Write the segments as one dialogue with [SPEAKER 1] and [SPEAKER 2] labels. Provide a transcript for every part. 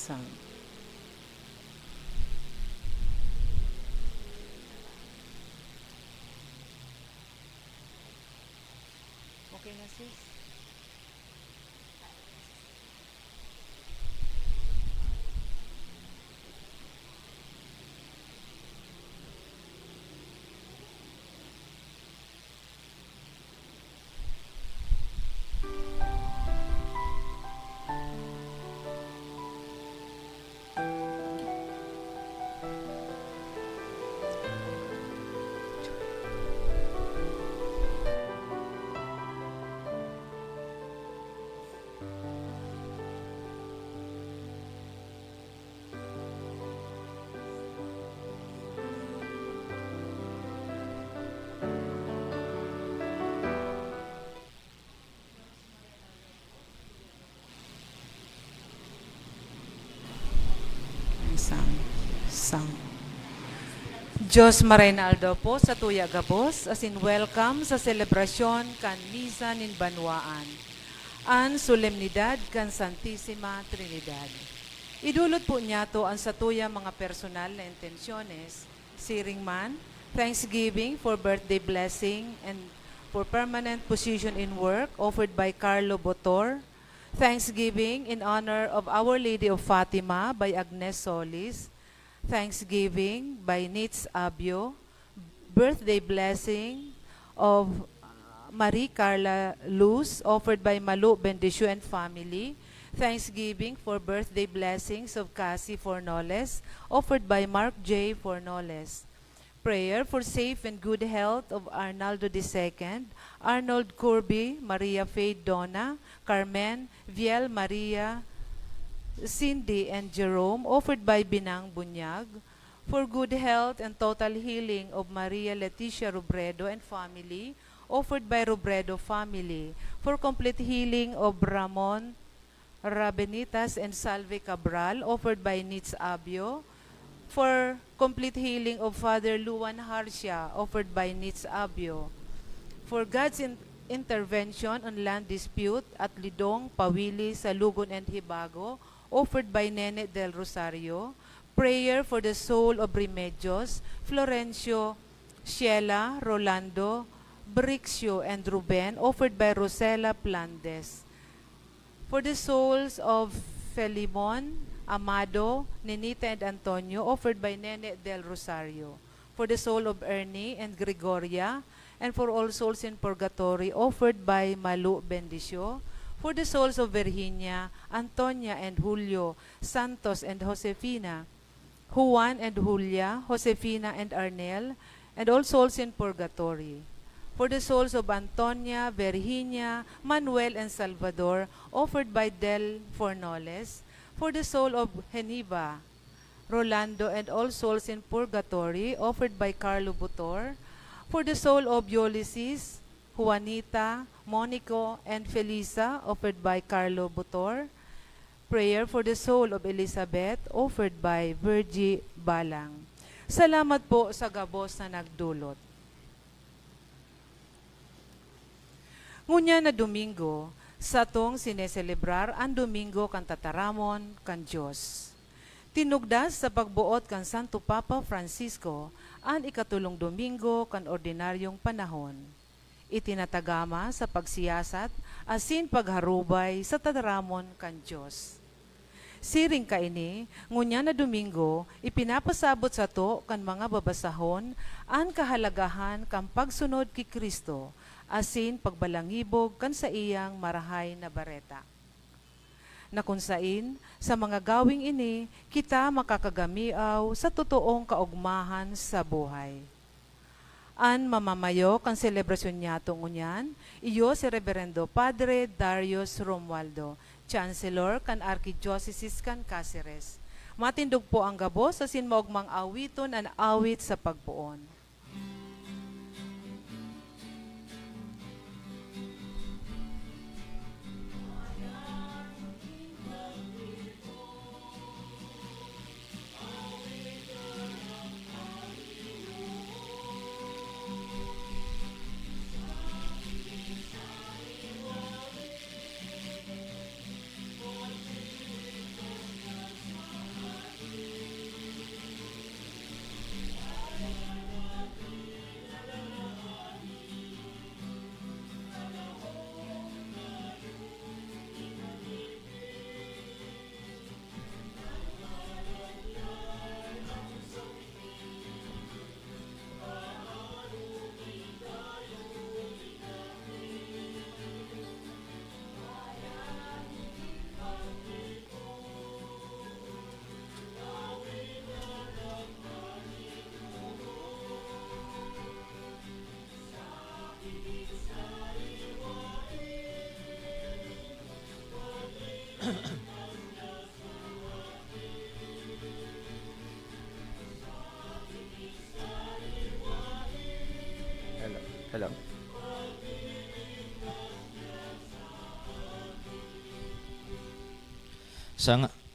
[SPEAKER 1] sound. Okay na sis? Sound. Sound. Diyos Marinaldo po sa Tuya Gabos, as in welcome sa selebrasyon kan Misa nin Banwaan, an solemnidad kan Santissima Trinidad. Idulot po niya to ang sa tuya mga personal na intensyones, siring man, thanksgiving for birthday blessing and for permanent position in work offered by Carlo Botor, thanksgiving in honor of Our Lady of Fatima by Agnes Solis, thanksgiving by Nitz Abio, birthday blessing of Marie Carla Luz offered by Malu Bendicio and family, thanksgiving for birthday blessings of Cassie Fornoles offered by Mark J. Fornoles. Prayer for safe and good health of Arnaldo II, Arnold Corby, Maria Faye Donna, Carmen, Viel Maria, Cindy and Jerome, offered by Binang Bunyag, for good health and total healing of Maria Leticia Robredo and family, offered by Robredo family, for complete healing of Ramon Rabenitas and Salve Cabral, offered by Nitz Abio, for complete healing of Father Luan Harcia, offered by Nitz Abio, for God's intervention on land dispute at Lidong, Pawili, Salugon and Hibago, offered by Nene del Rosario, prayer for the soul of Remedios, Florencio, Sheila, Rolando, Brixio and Ruben, offered by Rosela Plandes, for the souls of Felimon, Amado, Nenita and Antonio, offered by Nene del Rosario, for the soul of Ernie and Gregoria, and for all souls in purgatory, offered by Malu Bendicio, for the souls of Virginia, Antonia and Julio, Santos and Josefina, Juan and Julia, Josefina and Arnel, and all souls in purgatory, for the souls of Antonia, Virginia, Manuel and Salvador, offered by Del Fornoles, for the soul of Geneva, Rolando and all souls in purgatory, offered by Carlo Butor, for the soul of Ulysses, Juanita, Monico, and Felisa, offered by Carlo Butor, prayer for the soul of Elizabeth, offered by Virgie Balang. Salamat po sa gabos na nagdulot. Ngunya na Domingo, sa tong sineselebrar ang Domingo kan tataramon kan Diyos. Tinugdas sa pagbuot kan Santo Papa Francisco ang ikatulong Domingo kan ordinaryong panahon. Itinatagama sa pagsiyasat asin pagharubay sa tataramon kan Diyos. Siring kaini, ngunya na Domingo, ipinapasabot sa to kan mga babasahon ang kahalagahan kan pagsunod ki Kristo asin pagbalangibog kan sa iyang marahay na bareta. Na kunsain, sa mga gawing ini, kita makakagamiaw sa totoong kaugmahan sa buhay. An mamamayo kan selebrasyon niya tungunyan, iyo si Reverendo Padre Darius Romualdo, Chancellor kan Archdiocese kan Cáceres. Matindog po ang gabos asin maugmang awiton an awit sa pagpuon.
[SPEAKER 2] Hello.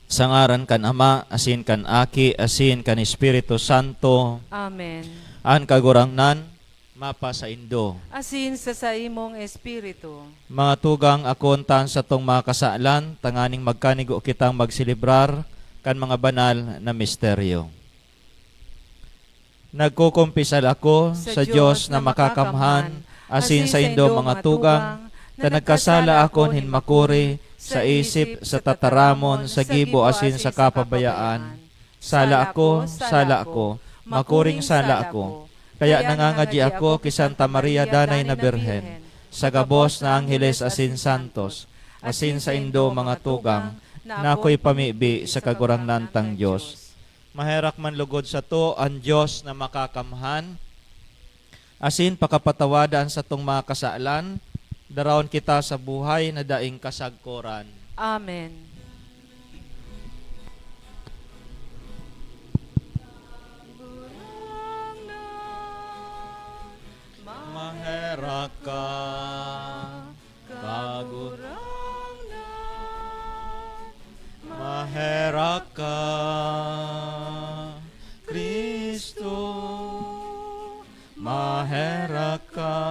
[SPEAKER 3] Sa ngaran kan Ama, asin kan Aki, asin kan Espiritu Santo,
[SPEAKER 1] Amen.
[SPEAKER 3] an kagurangnan, mapa sa Indo.
[SPEAKER 1] Asin sa imong espiritu.
[SPEAKER 3] Mga tugang akon tan sa tong mga kasaalan, tanganing magkanigo kitang magsilibrar kan mga banal na misteryo. Nagkukumpisal ako sa Diyos na makakamhan, asin sa Indo mga tugang, na nagkasala akon hinmakuri, sa isip, sa tataramon, sa gibo asin sa kapabayaan. Sala ako, makuring sala ako. Kaya nangangadyi ako kay Santa Maria Danay na Birhen, sa gabos na Angheles asin Santos, asin sa Indo mga tugang, na ako'y pamibi sa kagurangnan tang Diyos. Maherak man lugod sa to ang Diyos na makakamhan, asin pakapatawadan sa tong mga kasaalan, darawon kita sa buhay na daing kasagkoran.
[SPEAKER 1] Amen.
[SPEAKER 3] Maherak ka, maherak ka, Kristo, maherak ka,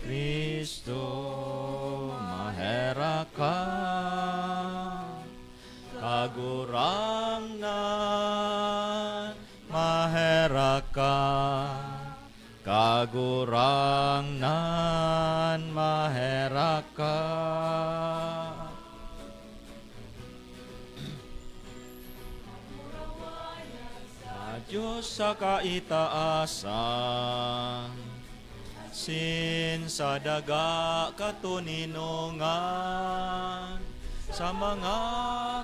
[SPEAKER 3] Kristo, maherak ka, kagurangnan, maherak ka, kagurangnan, maherak ka. Sa Diyos sa kaitaasan, sin sa daga katuninungan, sa mga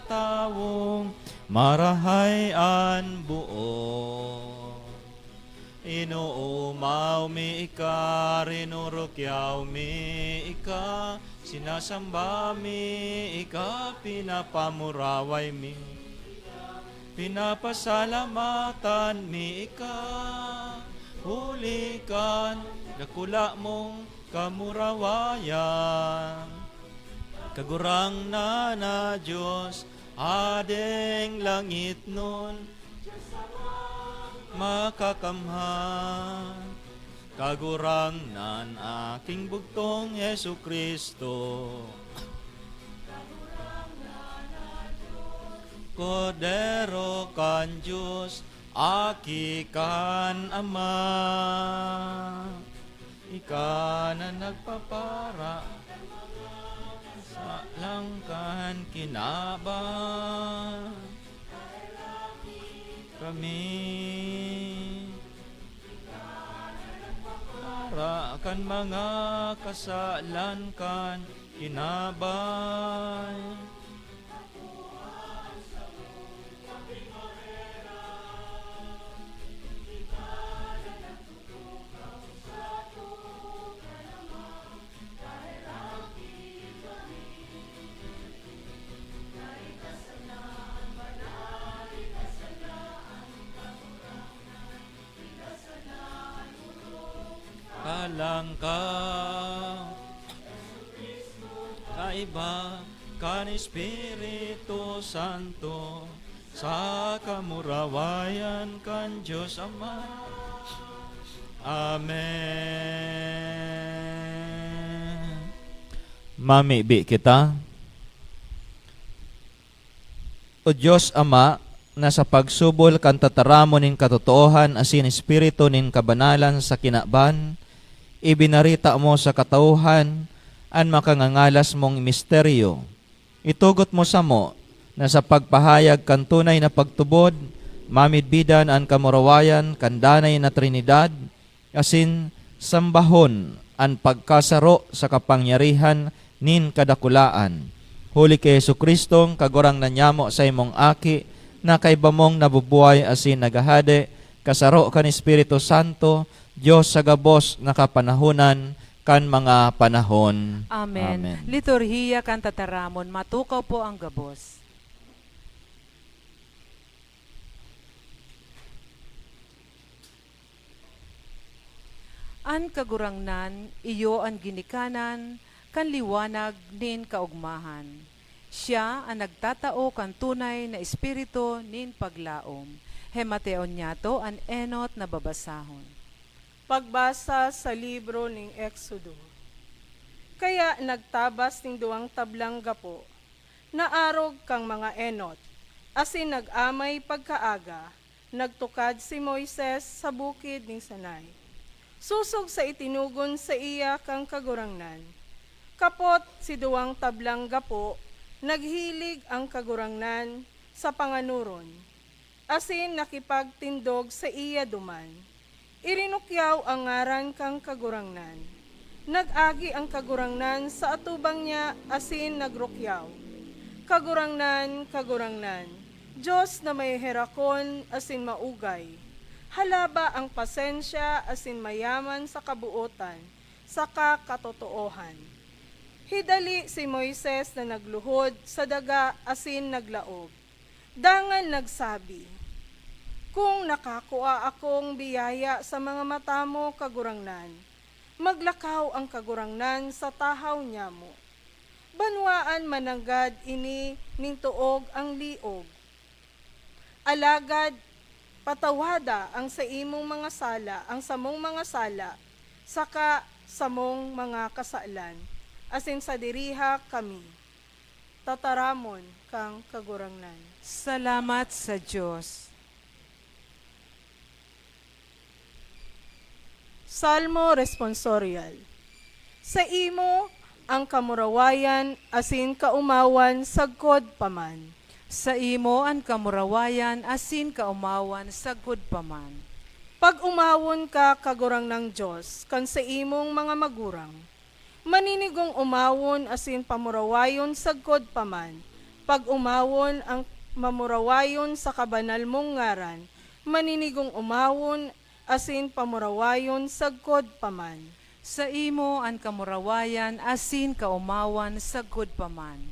[SPEAKER 3] tawong marahayan buo. Inuumaw mi ika, rinurukyaw mi ika, sinasamba mi ika, pinapamuraway mi, pinapasalamatan mi ika, hulikan, dakula mong kamurawayan. Kagurang na Diyos, adeng langit nun, makakamhan, kagurang nan aking bugtong Yesu Kristo. Kodero kan Diyos, aki kan Ama, ika na nagpapara sa langkan kinaban kami, para kan mga kasalan kan kinabay. Kalang ka, kaiba kan Espiritu Santo, sa kamurawayan kan Diyos Ama. Amen. Mamibi kita. O Diyos Ama, na sa pagsubol kan tataramo nin katotoohan asin Espiritu nin kabanalan sa kinaban, ibinarita mo sa katauhan an makangangalas mong misteryo. Itugot mo sa mo na sa pagpahayag kan tunay na pagtubod, mamidbidan an kamurawayan kan danay na Trinidad, asin sambahon an pagkasaro sa kapangyarihan nin kadakulaan. Huli kay Jesukristong kagurang nanyamo sa imong aki, na kay bamong nabubuhay asin nagahade, kasaro kan Espiritu Santo, Diyos sa gabos na kapanahunan kan mga panahon.
[SPEAKER 1] Amen.
[SPEAKER 3] Amen.
[SPEAKER 1] Liturhiya kan tataramon, matukaw po ang gabos. An kagurangnan, iyo ang ginikanan, kan liwanag nin kaugmahan. Siya ang nagtatao kan tunay na espiritu nin paglaom. Hemateon niya to an enot na babasahon.
[SPEAKER 2] Pagbasa sa libro ng Exodo. Kaya nagtabas ng duwang tablang gapo, naarog kang mga enot, asin nag-amay pagkaaga, nagtukad si Moises sa bukid ng Sanay. Susog sa itinugon sa iya kang kagurangnan. Kapot si duwang tablang gapo, naghilig ang kagurangnan sa panganuron, asin nakipagtindog sa iya duman. Irinukyaw ang ngaran kang kagurangnan. Nag-agi ang kagurangnan sa atubang niya, asin nagrukyaw. Kagurangnan, kagurangnan, Diyos na may herakon, asin maugay. Halaba ang pasensya, asin mayaman sa kabuotan, sa kakatotoohan. Hidali si Moises na nagluhod sa daga, asin naglaog. Dangan nagsabi, kung nakakuha akong biyaya sa mga mata mo, kagurangnan, maglakaw ang kagurangnan sa tahaw niya mo. Banwaan mananggad ini ning tuog ang liog. Alagad patawada ang sa imong mga sala, ang samong mga sala, saka samong mga kasalan, asin sa diriha kami. Tataramon kang kagurangnan.
[SPEAKER 1] Salamat sa Diyos.
[SPEAKER 2] Salmo Responsorial. Sa imo ang kamurawayan asin kaumawan sagkod paman.
[SPEAKER 1] Sa imo ang kamurawayan asin kaumawan sagud paman.
[SPEAKER 2] Pag umawon ka kagurang ng Diyos kan sa imong mga magurang, maninigong umawon asin pamurawayon sagkod paman. Pag umawon ang mamurawayon sa kabanal mong ngaran, maninigong umawon asin pamurawayon sagkod paman.
[SPEAKER 1] Sa imo ang kamurawayan asin kaumawan sagud paman.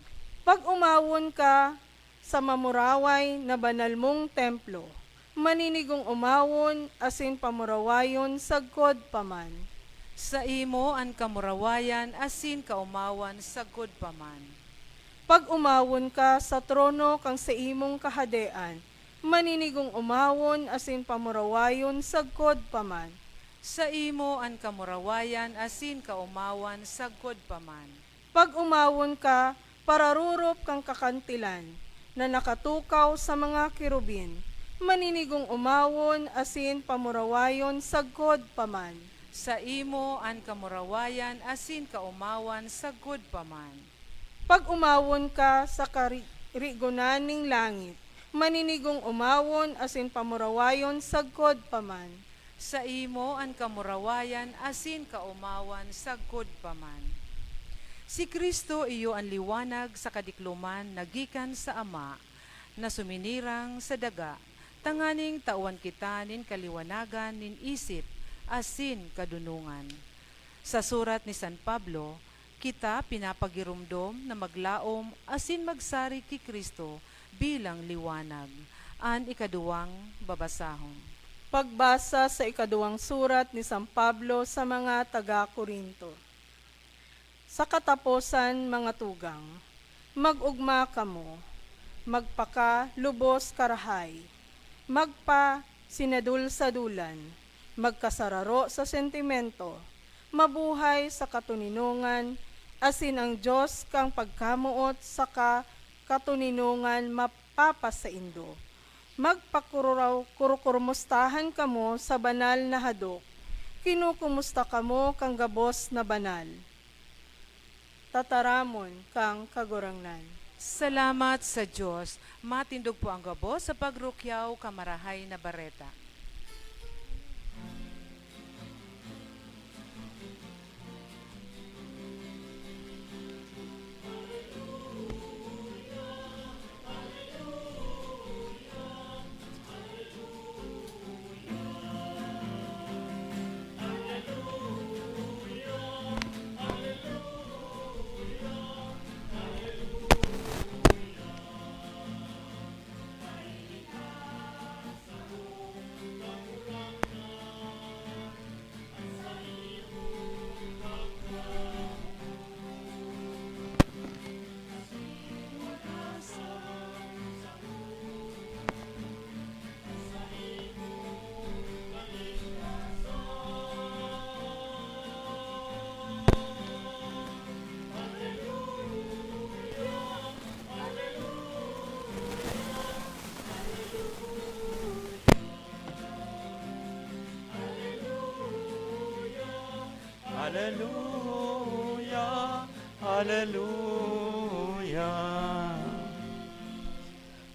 [SPEAKER 2] Pag umawon ka sa mamuraway na banal mong templo, maninigong umawon asin pamurawayon sagkod paman.
[SPEAKER 1] Sa imo ang kamurawayan asin kaumawan sagud paman.
[SPEAKER 2] Pag umawon ka sa trono kang sa imong kahadean, maninigong umawon asin pamurawayon sagkod paman.
[SPEAKER 1] Sa imo ang kamurawayan asin kaumawan sagkod paman.
[SPEAKER 2] Pag umawon ka, pararurop kang kakantilan, na nakatukaw sa mga kirubin, maninigong umawon asin pamurawayon sagkod paman.
[SPEAKER 1] Sa imo ang kamurawayan asin kaumawan sagkod paman.
[SPEAKER 2] Pag umawon ka sa karigunan ng langit, maninigong umawon asin pamurawayon sagkod paman.
[SPEAKER 1] Sa imo ang kamurawayan asin kaumawan sagkod paman. Si Kristo iyo ang liwanag sa kadikluman nagikan sa Ama, na suminirang sa daga, tanganing tawan kita nin kaliwanagan nin isip, asin kadunungan. Sa surat ni San Pablo, kita pinapagirumdom na maglaom asin magsari ki Kristo bilang liwanag. An ikaduwang babasahon.
[SPEAKER 2] Pagbasa sa ikaduwang surat ni San Pablo sa mga taga-Korinto. Sa katapusan, mga tugang, mag-ugma kamo, magpaka lubos karahay, magpa sinadul-sadulan, magkasararo sa sentimento, mabuhay sa katuninungan, asin ang Diyos kang pagkamuot sa katuninungan mapapasaindo. Magpakurumustahan kamo sa banal na hadok, kinukumusta kamo kang gabos na banal. Tataramon kang kagurangnan.
[SPEAKER 1] Salamat sa Diyos. Matindog po ang gabo sa pagrukyaw kamarahay na bareta.
[SPEAKER 3] Hallelujah, Hallelujah.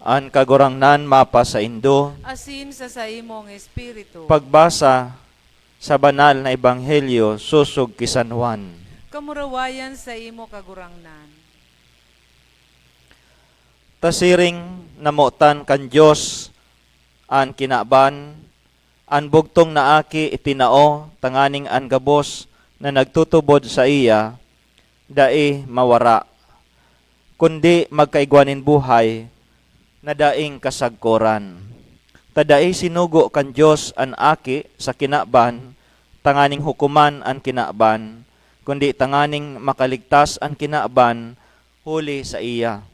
[SPEAKER 3] An kagurangnan mapa sa Indo,
[SPEAKER 1] asin sa imong espiritu.
[SPEAKER 3] pagbasa sa banal na ebanghelyo susog ki San Juan.
[SPEAKER 1] Kamurawayan sa imo kagurangnan.
[SPEAKER 3] Tasiring namutan kan Dios an kinaban, an bugtong naaki itinao tanganing an gabos na nagtutubod sa iya, dai mawara, kundi magkaigwanin buhay na daing kasagkoran. Tadai sinugo kan Dios an aki sa kinaban, tanganing hukuman an kinaban, kundi tanganing makaligtas an kinaban huli sa iya.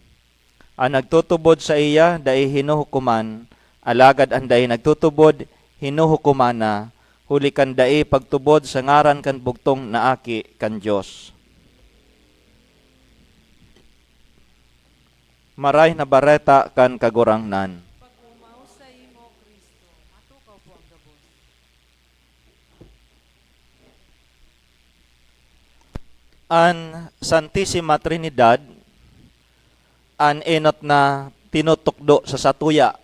[SPEAKER 3] Ang nagtutubod sa iya, dai hinuhukuman, alagad ang dai nagtutubod, hinuhukuman na, huli kan dai pagtubod sa ngaran kan bugtong naaki kan Dios. Maray na bareta kan kagurangnan.
[SPEAKER 1] Pag-umaw sa imo, Kristo. Matukaw po ang gabos.
[SPEAKER 3] An Santissima Trinidad, an enot na tinutukdo sa satuya.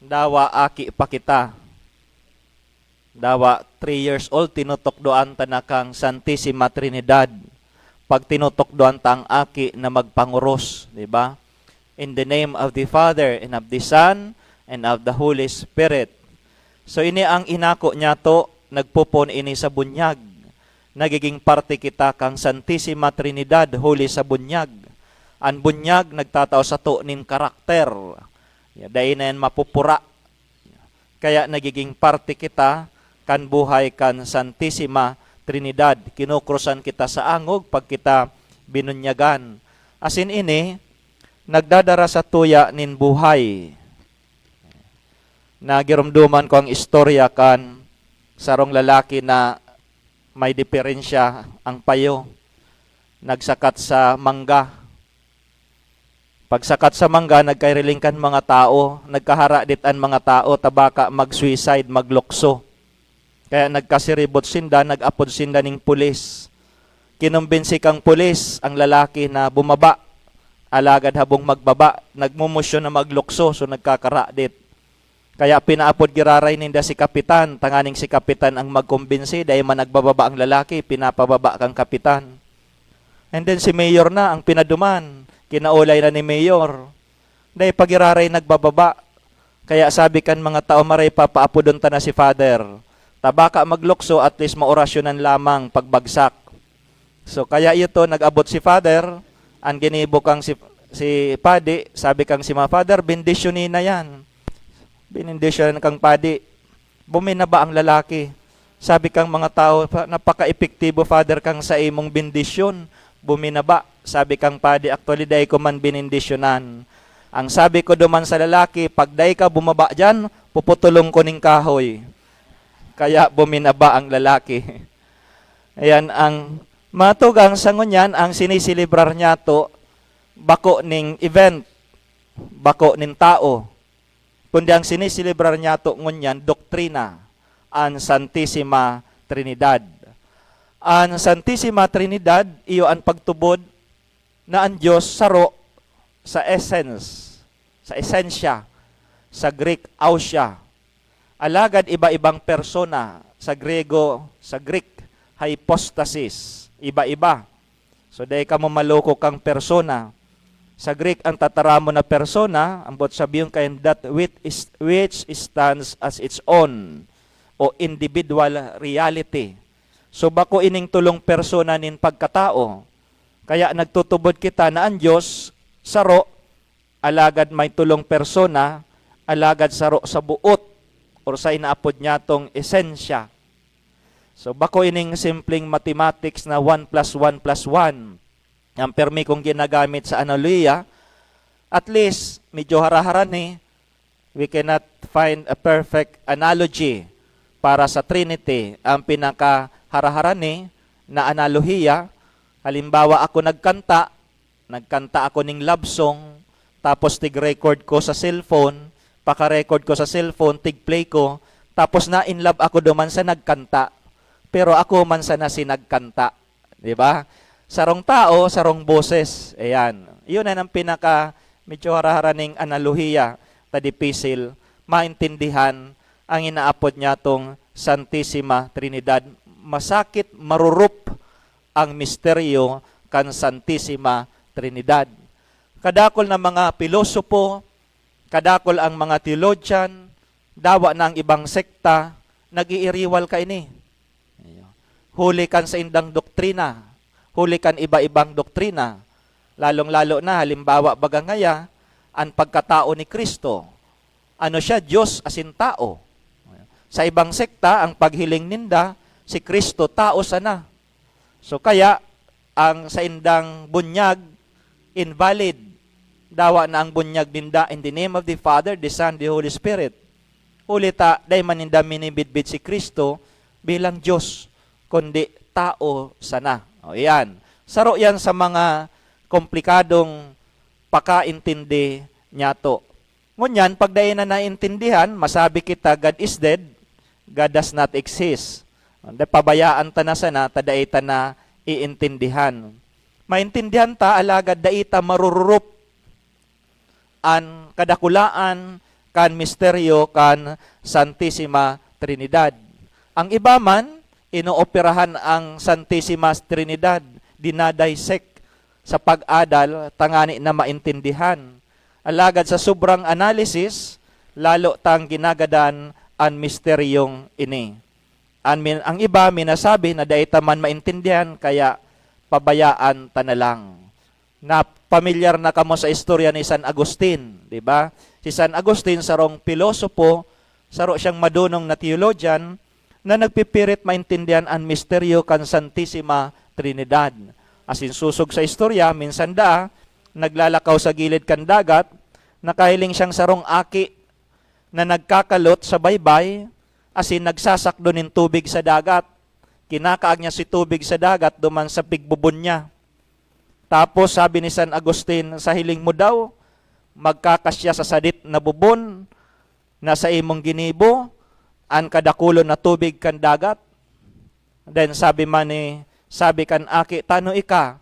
[SPEAKER 3] Dawa aki pa kita. Dawa 3 years old, tinutukdoan tanakang Santissima Trinidad. Pag tinutokdoan tang aki na magpanguros, di ba? In the name of the Father and of the Son and of the Holy Spirit. So ini ang inako niya to, nagpupon ini sa bunyag. Nagiging parte kita kang Santissima Trinidad, huli sa bunyag. Ang bunyag nagtatao sa to nin karakter. Dahil na yan mapupura. Kaya nagiging parte kita kan buhay kan Santissima Trinidad. Kinukrusan kita sa angog pag kita binunyagan. Asin ini, nagdadara sa tuya nin buhay. Nagirumduman ko ang istorya kan sarong lalaki na may diferensya ang payo. Nagsakat sa mangga. Pagsakat sa mangga, nagkairiling kan mga tao, nagkahara dit an mga tao, tabaka mag-suicide, maglukso. Kaya nagkasiribot sinda, nag-apod sinda ning pulis. Kinumbinsi kang pulis ang lalaki na bumaba. Alagad habong magbaba, nagmumusyon na maglukso, so nagkakara dit. Kaya pinaapod giraray ninda si kapitan, tanganing si kapitan ang magkumbinsi, dahil man nagbababa ang lalaki, pinapababa kang kapitan. And then si mayor na ang pinaduman, kinaulay na ni mayor. Dahil pagiraray nagbababa, kaya sabi kan mga tao maray papaapodon ta na si father. Tabaka maglukso, at least maorasyonan lamang pagbagsak. So kaya ito, nag-abot si father, ang ginibo kang si padi, sabi kang si mga father, bendisyonin na yan. Binindisyonan kang padi. Buminaba ang lalaki. Sabi kang mga tao, napaka-epektibo father kang sa imong bendisyon. Buminaba. Sabi kang padi, actually dahi ko man binindisyonan. Ang sabi ko duman sa lalaki, pag dahi ka bumaba dyan, puputulong ko ning kahoy. Kaya buminaba ang lalaki. Ayan, ang matugang sa ngunyan, ang sinisilibrar niya to, bako ning event, bako ning tao. Kundi ang sinisilibrar niya to ngunyan, doktrina, ang Santissima Trinidad. Ang Santissima Trinidad, iyo ang pagtubod na ang Diyos saro sa essence, sa esensya, sa Greek, ousia. Alagad iba-ibang persona, sa Grego, sa Greek, hypostasis, iba-iba. So dahil ka mo maloko kang persona. Sa Greek, ang tataramo na persona, ang bot sabihin kayo, that which stands as its own, o individual reality. So bako ining tulong persona nin pagkatao. Kaya nagtutubod kita na ang Diyos, saro, alagad may tulong persona, alagad saro sa buot, or sa inaapod niya tong esensya. So bako ining simpleng mathematics na 1 plus 1 plus 1. Ang permi kong ginagamit sa analoya, at least medyo haraharan we cannot find a perfect analogy para sa Trinity. Ang pinakaharaharan na analohiya, halimbawa ako nagkanta ako ning love song, tapos tig-record ko sa cellphone, paka-record ko sa cellphone, tig-play ko, tapos na in love ako duman sa nagkanta. pero ako man sana sinagkanta. Di ba? Sarong tao, sarong boses. Ayan. Yun na ang pinaka medyo haraharaning analohiya tadipisil, maintindihan ang inaapod niya tong Santissima Trinidad. Masakit marurup ang misteryo kan Santissima Trinidad. Kadakol na mga pilosopo, kadakol ang mga theologian, dawa na ang ibang sekta, nag-iiriwal ka ini. Huli kan sa indang doktrina, huli kan iba-ibang doktrina, lalong-lalo na halimbawa baga ngaya, ang pagkatao ni Kristo. Ano siya? Diyos asin tao. Sa ibang sekta, ang paghiling ninda, si Kristo tao sana. So kaya, ang sa indang bunyag, invalid. Dawa na ang bunyag ninda in the name of the Father, the Son, the Holy Spirit. Ulita, day man ninda minibidbid si Kristo bilang Diyos, kundi tao sana. O yan. Saro yan sa mga komplikadong pakaintindi niya to. Ngunyan, pag dahi na naintindihan, masabi kita, God is dead, God does not exist. Pabayaan ta na sana, tadaay ta na iintindihan. Maintindihan ta, alagad dahi ta marururup an kadakulaan kan misteryo kan Santissima Trinidad. Ang iba man, inooperahan ang Santissima Trinidad, dinadissect sa pag-adal, tangani na maintindihan. Alagad sa sobrang analysis, lalo tang ginagadan ang misteryong ini. Ang iba minasabi na dahi ta man maintindihan, kaya pabayaan ta na lang. Na pamilyar na kamo sa istorya ni San Agustin, di ba? Si San Agustin sarong pilosopo, saro siyang madunong na theologian na nagpipirit maintindihan ang misteryo kan Santissima Trinidad. Asin susog sa istorya, minsan naglalakaw sa gilid kan dagat, nakahiling siyang sarong aki na nagkakalot sa baybay, asin nagsasakdo ng tubig sa dagat. Kinakaag niya si tubig sa dagat, duman sa pigbubon niya. Tapos sabi ni San Agustin, sa hiling mo daw, magkakasya sa sadit na bubon, na sa imong ginibo, an kadakulo na tubig kan dagat. Then sabi kan aki, tano ika,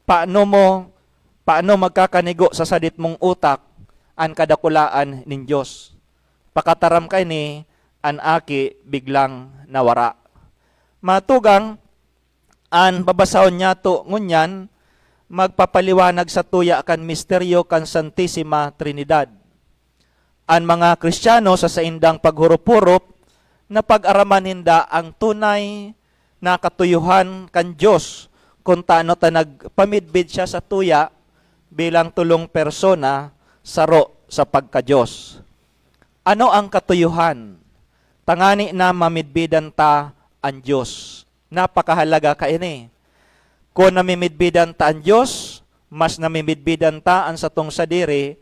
[SPEAKER 3] paano magkakanigo sa sadit mong utak, an kadakulaan nin Diyos. Pakataram kay ni, an aki biglang nawara. Matugang, an babasahon niya to ngunyan, magpapaliwanag sa tuya kan misteryo kan Santissima Trinidad. Ang mga Kristiyano sa saindang paghurup-hurup na pag-araman hinda ang tunay na katuyuhan kan Diyos kung taano ta nagpamidbid siya sa tuya bilang tulong persona saro sa pagka-Diyos. Ano ang katuyuhan? Tangani na mamidbidan ta ang Diyos. Napakahalaga kaini. Kung namimidbidan ta ang Diyos, mas namimidbidan ta ang satong sadiri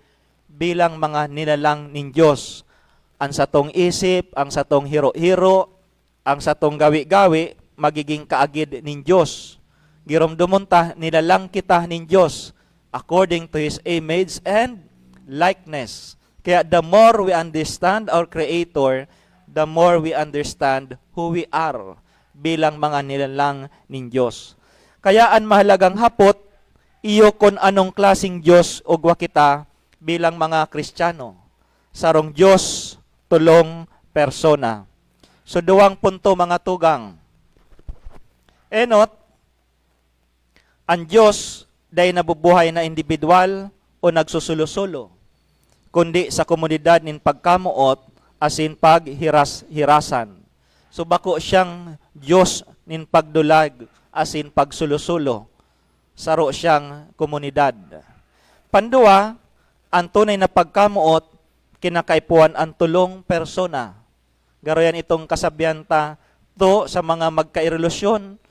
[SPEAKER 3] bilang mga nilalang ning Diyos. Ang satong isip, ang satong hiro-hiro, ang satong gawi-gawi, magiging kaagid ning Diyos. Giromdomon ta, nilalang kita ning Diyos according to His image and likeness. Kaya the more we understand our Creator, the more we understand who we are bilang mga nilalang ning Diyos. Kaya ang mahalagang hapot, iyo kung anong klasing Diyos ugwa kita bilang mga Kristiyano. Sarong Diyos, tulong persona. So, 2 punto mga tugang. Enot, ang Diyos day nabubuhay na individual o nagsusulo-sulo, kundi sa komunidad nin pagkamuot asin paghiras-hirasan. So, bako siyang Diyos nin pagdulag asin pagsulusulo, saro siyang komunidad. Pandua, ang tunay na pagkamuot, kinakaipuan ang tulong persona. Garoyan itong kasabyanta, 2 sa mga magkairelusyon,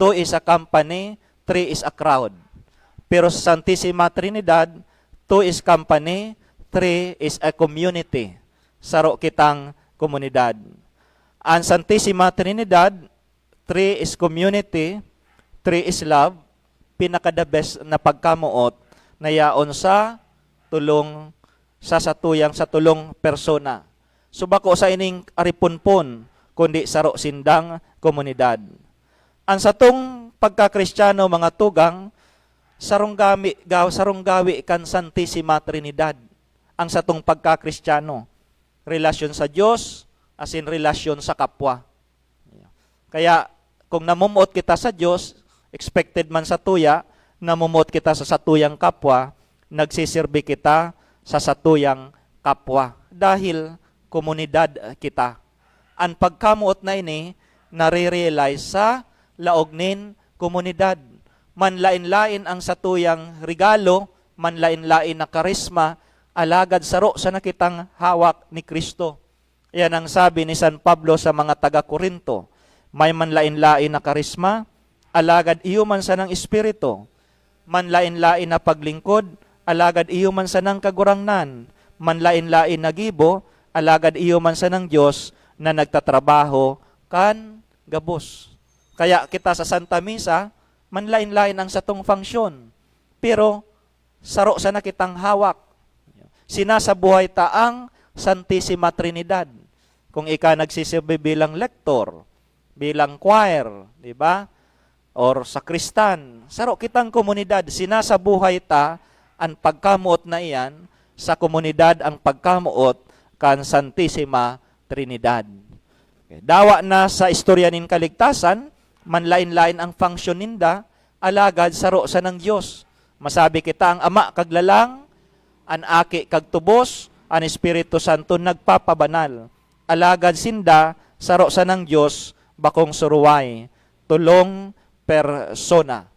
[SPEAKER 3] 2 is a company, 3 is a crowd. Pero sa Santissima Trinidad, 2 is company, 3 is a community. Saro kitang komunidad. Ang Santissima Trinidad, 3 is community, 3 is love, pinaka-the best na pagkamuot na yaon sa tulong sa satuyang sa tulong persona. So bako sa ining aripunpon, kundi saro sindang komunidad. Ang satong pagkakristyano mga tugang, sarong gawi kan Santissima Trinidad. Ang satong pagkakristyano, relasyon sa Diyos, as in relasyon sa kapwa. Kaya kung namumuot kita sa Diyos, expected man sa tuya, namumuot kita sa satuyang kapwa, nagsisirbi kita sa satuyang kapwa. Dahil komunidad kita. Ang pagkamuot na ini, nare-realize sa laognin komunidad. Manlain-lain ang satuyang regalo, manlain-lain na karisma, alagad saro sa nakitang hawak ni Kristo. Yan ang sabi ni San Pablo sa mga taga-Korinto. May manlain-lain na karisma, alagad iyo man sa ng Espiritu. Manlain-lain na paglingkod, alagad iyo man sa ng kagurangnan. Manlain-lain na gibo, alagad iyo man sa ng Diyos na nagtatrabaho kan gabos. Kaya kita sa Santa Misa, manlain-lain ang satong funksyon. Pero saro sa nakitang hawak. Sinasabuhay ta ang Santissima Trinidad. Kung ika nagsisibi bilang lektor, bilang choir, di ba? Or sakristan, saro kitang komunidad, sinasabuhay ta ang pagkamuot na iyan sa komunidad ang pagkamuot kan Santissima Trinidad. Okay. Dawa na sa istorya nin kaligtasan, manlain-lain ang function ninda, alagad saro sa ng Diyos. Masabi kita ang Ama kaglalang, ang Aki kagtubos, ang Espiritu Santo nagpapabanal. Alagad sinda saro sa ng Diyos, bakong suruway, tulong persona.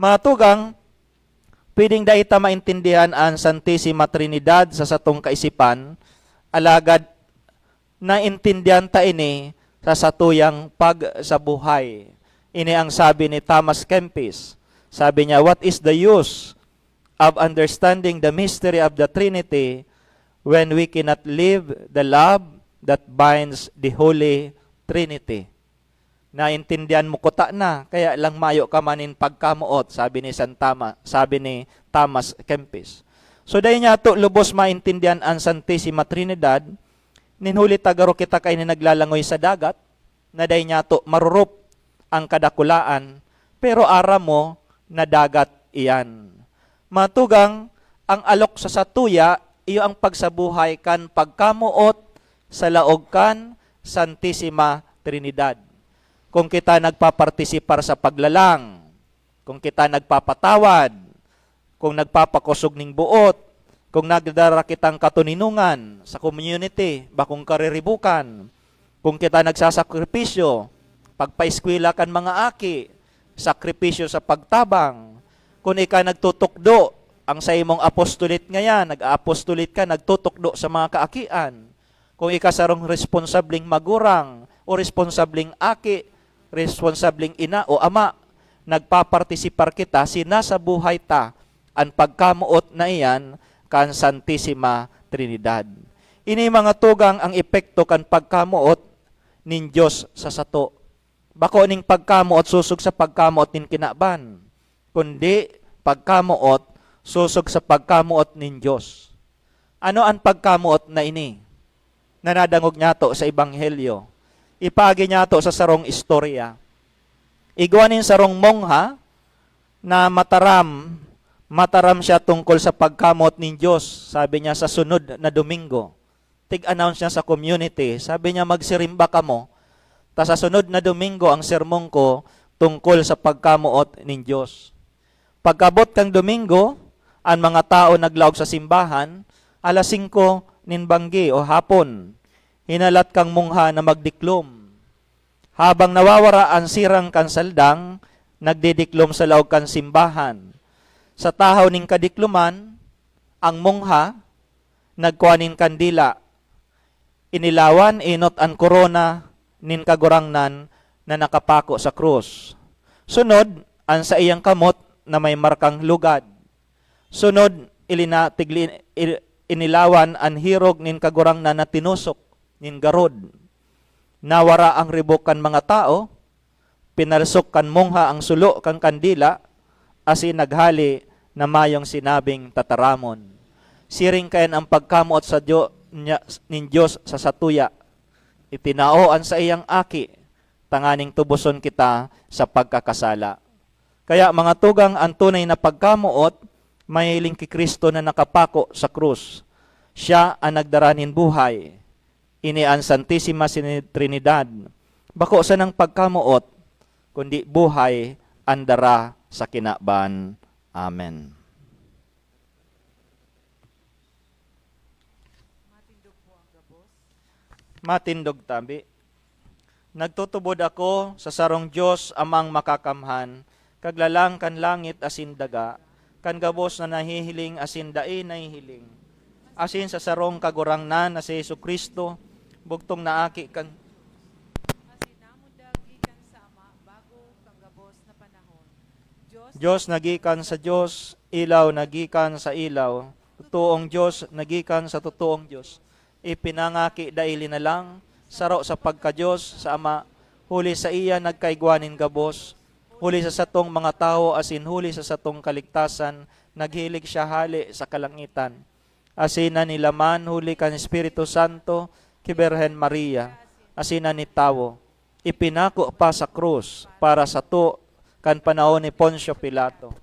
[SPEAKER 3] Mga tugang, pwedeng daita maintindihan ang Santissima Trinidad sa satong kaisipan, alagad naintindihan ta ini sa satuyang pagsabuhay. Ini ang sabi ni Thomas Kempis. Sabi niya, what is the use of understanding the mystery of the Trinity when we cannot live the love that binds the Holy Trinity? Naintindihan mo kuta na, kaya lang mayo ka manin pagkamuot, sabi ni Thomas Kempis. So dahil niya to lubos maintindihan ang Santissima Trinidad, ninhuli tagaro kita kay ni naglalangoy sa dagat, na dahil niya to marurup ang kadakulaan, pero ara mo na dagat iyan. Matugang, ang alok sa satuya, iyo ang pagsabuhay kan pagkamuot sa laog kan Santissima Trinidad. Kung kita nagpapartisipar sa paglalang, kung kita nagpapatawad, kung nagpapakusog ning buot, kung nagdara kitang katuninungan sa community, bakong kariribukan, kung kita nagsasakripisyo, pagpaiskwila kan mga aki, sakripisyo sa pagtabang, kung ika nagtutukdo, ang sa imong apostolit ngayon, nag-apostolit ka, nagtutukdo sa mga kaakian, kung ika sarong responsabling magurang, o responsabling aki, responsabling ina o ama, nagpapartisipar kita, sinasabuhay ta, ang pagkamuot na iyan, kan Santissima Trinidad. Ini mga tugang ang epekto kan pagkamuot nin Diyos sa sato. Bako ning pagkamuot susog sa pagkamuot nin kinaban, kundi pagkamuot susog sa pagkamuot nin Diyos. Ano ang pagkamuot na ini? Nanadangog niya to sa Ebanghelyo. Ipagi niya to sa sarong istorya. Igwanin sarong mongha na mataram siya tungkol sa pagkamot ng Diyos. Sabi niya sa sunod na Domingo. Tig-announce niya sa community. Sabi niya, magsirimba ka mo. Ta sa sunod na Domingo, ang sermon ko tungkol sa pagkamuot ng Diyos. Pagkabot kang Domingo, ang mga tao naglaog sa simbahan, alas 5 nin banggi o hapon, hinalat kang mungha na magdiklom. Habang nawawara ang sirang kan saldang, nagdidiklom sa laog kan simbahan. Sa tahaw ning kadikluman, ang mungha, nagkuhanin kandila. Inilawan, inot ang korona, nin kagurangnan, na nakapako sa krus. Sunod, ang sa iyang kamot, na may markang lugad. Sunod, inilawan, ang hirog, nin kagurangnan, na tinusok, nin garod. Nawara ang ribok kan mga tao, pinalsok kan mungha ang sulo kan kandila, asin naghali na mayong sinabing tataramon. Siring kayan ang pagkamuot sa nin Diyos sa satuya. itinaoan sa iyang aki, tanganing tubuson kita sa pagkakasala. Kaya mga tugang, ang tunay na pagkamuot, mahiling kay Kristo na nakapako sa krus. Siya ang nagdaranin buhay. Ini ang Santissima Trinidad. Bako sa ng pagkamuot, kundi buhay ang dara sa kinaban. Amen. Matindog tabi. Nagtutubod ako sa sarong Diyos amang makakamhan, kaglalang kan langit asin daga, kan gabos na nahihiling asin dai nahihiling. Asin sa sarong kagurangnan na si Jesucristo, bugtong naaki kan
[SPEAKER 1] Asinamundag gikan sa Ama bago kang gabos na panahon.
[SPEAKER 3] Diyos nagikan sa Diyos, ilaw nagikan sa ilaw, totoong Diyos nagikan sa totoong Diyos. Ipinangaki daili na lang, saro sa pagka-Diyos sa Ama, huli sa iya nagkaigwanin gabos, huli sa satong mga tao asin huli sa satong kaligtasan, naghilig siya hali sa kalangitan. Asina ni laman huli kan Espiritu Santo, kiberhen Maria, asina ni tawo, ipinako pa sa krus para sa to kan panahon ni Poncio Pilato.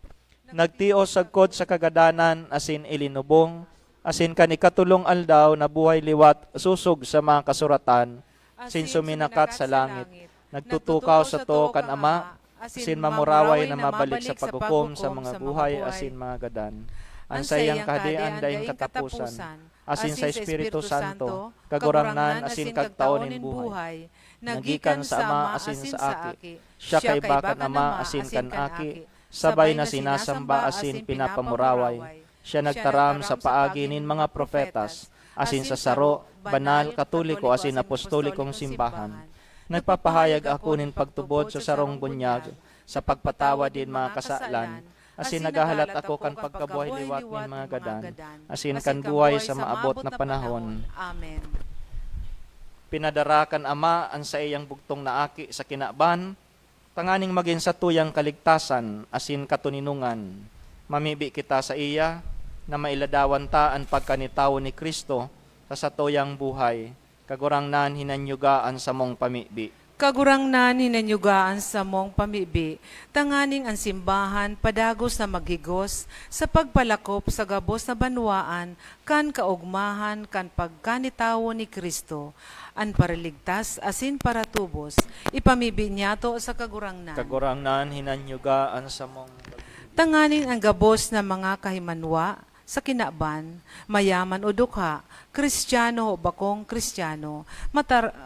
[SPEAKER 3] Nagtios sagkod sa kagadanan asin ilinubong, asin kan ikatulong aldaw na buhay liwat susog sa mga kasuratan, sin suminakat sa langit. Nagtutukaw sa to kan Ama, asin mamuraway na mabalik sa paghukom sa mga buhay asin mga gadan. Ang sayang kahadian daing katapusan, asin sa Espiritu Santo, kagurangnan asin kagtaonin buhay. Nagikan sa Ama asin sa Aki, siya kay bakan Ama asin kan Aki, sabay na sinasamba asin pinapamuraway. Siya nagtaram sa paagi nin mga profetas, asin sa saro, banal, katoliko, asin apostolikong simbahan. Nagpapahayag ako nin pagtubod sa sarong bunyag, sa pagpatawa din mga kasalan, asin nagahalat ako kan pagkabuhay liwat nin mga gadan, asin kan buhay sa maabot na panahon.
[SPEAKER 1] Amen.
[SPEAKER 3] Pinadarakan Ama ang sa iyang bugtong na aki sa kinaban, tanganing maging sa tuyang kaligtasan, asin katuninungan. Mamibi kita sa iya, na mailadawan ta ang pagkanitaw ni Kristo sa satuyang buhay, kagurangnan hinanyugaan sa mong pamibi.
[SPEAKER 1] Kagurangnan hinanyugaan sa mong pamibi, tanganing ang simbahan padagos na maghigos sa pagpalakop sa gabos na banwaan kan kaugmahan kan pagkanitawo ni Kristo, an paraligtas asin para tubos, ipamibi niya to sa kagurangnan.
[SPEAKER 3] Kagurangnan hinanyugaan sa mong
[SPEAKER 1] Tanganin ang gabos na mga kahimanwa sa kinaban, mayaman o dukha, Kristiyano o bakong Kristiyano,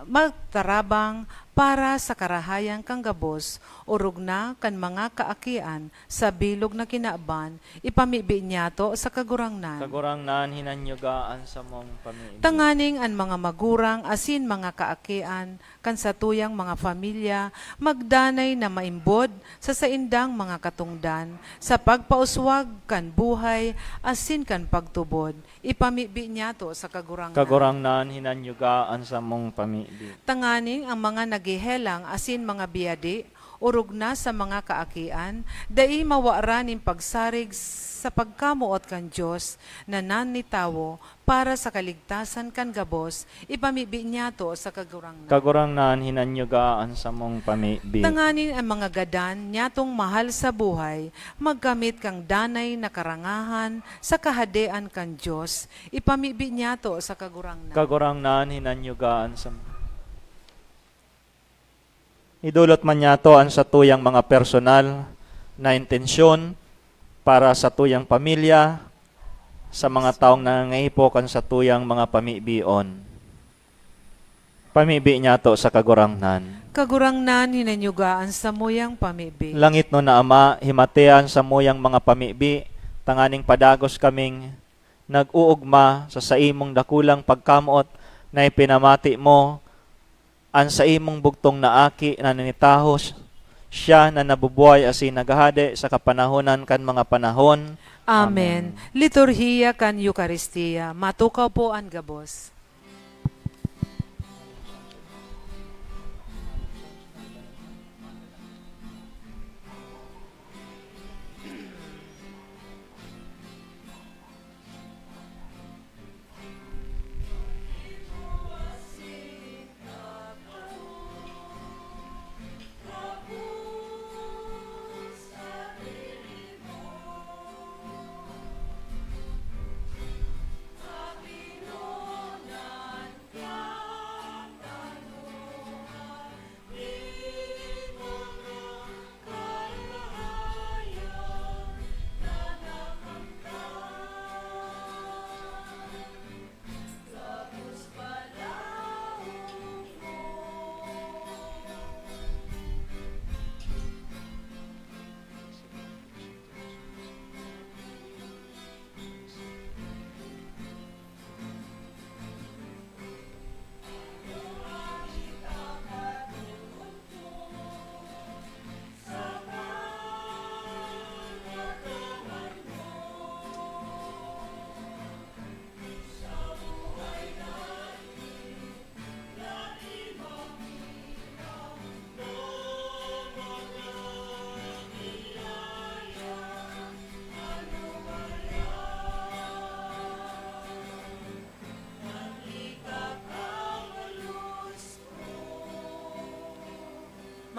[SPEAKER 1] magtarabang para sa karahayang kang gabos, urog na kan mga kaakian sa bilog na kinaban, ipamibi niya to sa kagurangnan.
[SPEAKER 3] kagurangnan hinanyugaan sa mong pamibi.
[SPEAKER 1] Tanganing ang mga magurang asin mga kaakian, kan sa tuyang mga pamilya, magdanay na maimbod sa saindang mga katungdan, sa pagpauswag kan buhay, asin kan pagtubod, ipamibi niya to sa kagurangnan.
[SPEAKER 3] Kagurangnan hinanyugaan sa mong pamibi.
[SPEAKER 1] Tanganing ang mga nagihelang asin mga biyadi, urog na sa mga kaakian, dai mawaranin pagsarig sa pagkamuot kan Diyos na nanitawo para sa kaligtasan kan gabos, ipamibi niya to sa kagurangnan.
[SPEAKER 3] Kagurangnan hinanyugaan sa mong pamibi.
[SPEAKER 1] Tanganin ang mga gadan niyatong mahal sa buhay, magkamit kang danay na karangahan sa kahadean kan Diyos, ipamibi niya to sa kagurangnan.
[SPEAKER 3] Kagurangnan hinanyugaan sa idulot man niya to ang sa tuyang mga personal na intensyon para sa tuyang pamilya, sa mga taong nangangaipokan sa tuyang mga pamibion. Pamibi niya to sa kagurangnan.
[SPEAKER 1] Kagurangnan hinanyugaan sa muyang pamibi.
[SPEAKER 3] Langit no na Ama, himatean sa muyang mga pamibi, tanganing padagos kaming nag-uugma sa imong dakulang pagkamuot na ipinamati mo ang sa imong bugtong na aki na nanitahos, siya na nabubuhay asin nagahade sa kapanahonan kan mga panahon.
[SPEAKER 1] Amen. Liturhiya kan Eucharistia. Matukaw po ang gabos.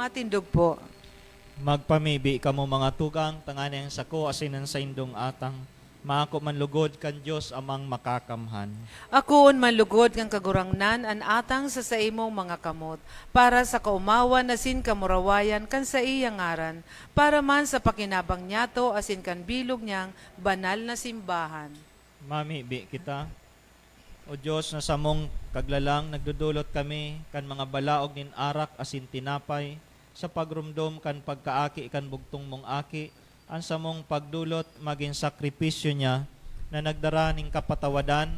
[SPEAKER 1] Matindog po.
[SPEAKER 3] Magpamibi kamo mga tugang, tanganang sako asinan sa indong atang, maako man lugod kan Dios amang makakamhan.
[SPEAKER 1] Akoon manlugod kang kagurangnan an atang sa imong mga kamot, para sa kaumawan asin kamurawayan kan sa iyang ngaran, para man sa pakinabang niyato asin kan bilog niyang banal na simbahan.
[SPEAKER 3] Mamibi kita. O Diyos na samong kaglalang nagdudulot kami kan mga balaog nin arak asin tinapay, sa pagrumdom kan pagkaaki kan bugtong mong aki, ang samong pagdulot maging sakripisyo niya na nagdara ning kapatawadan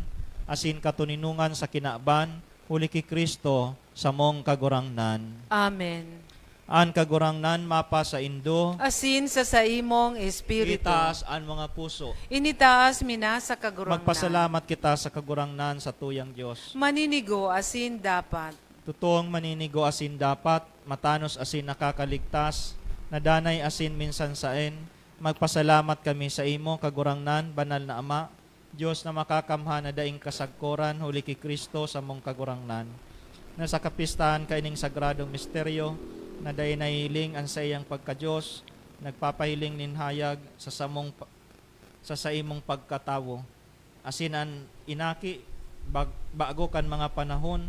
[SPEAKER 3] asin katuninungan sa kinaban huli ki Kristo sa mong kagurangnan.
[SPEAKER 1] Amen.
[SPEAKER 3] An kagurangnan mapa sa indo,
[SPEAKER 1] Asin sa imong espiritu.
[SPEAKER 3] itaas an mga puso.
[SPEAKER 1] Initaas mina sa kagurangnan.
[SPEAKER 3] Magpasalamat kita sa kagurangnan sa tuyang Diyos.
[SPEAKER 1] Maninigo asin dapat.
[SPEAKER 3] Totoong maninigo asin dapat, matanos asin nakakaligtas, nadanay asin minsan saen, magpasalamat kami sa imo, kagurangnan, banal na Ama, Diyos na makakamhan na daing kasagkoran, huli ki Kristo sa mong kagurangnan. Na sa kapistahan kaining sagradong misteryo, na daing nahiling ang sa iyang pagka-Diyos, nagpapahiling ninhayag sa imong pagkatawo. Asin an inaki, bago kan mga panahon,